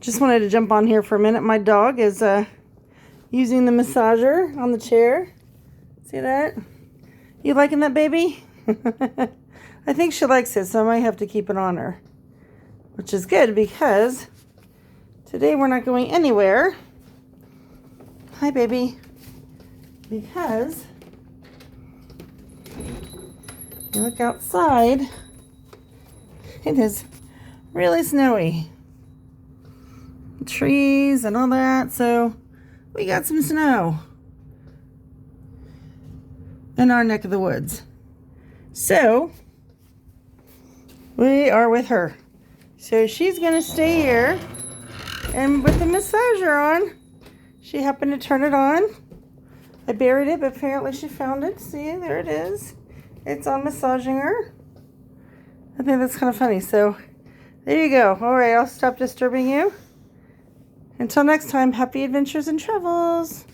Just wanted to jump on here for a minute. My dog is using the massager on the chair. See that? You liking that, baby? I think she likes it, so I might have to keep it on her. Which is good because today we're not going anywhere. Hi, baby. Because you look outside, it is really snowy. Trees and all that, so we got some snow in our neck of the woods. So we are with her. So she's gonna stay here, and with the massager on, she happened to turn it on. I buried it, but apparently she found it. See, there it is. It's on massaging her. I think that's kind of funny. So there you go. All right, I'll stop disturbing you. Until next time, happy adventures and travels.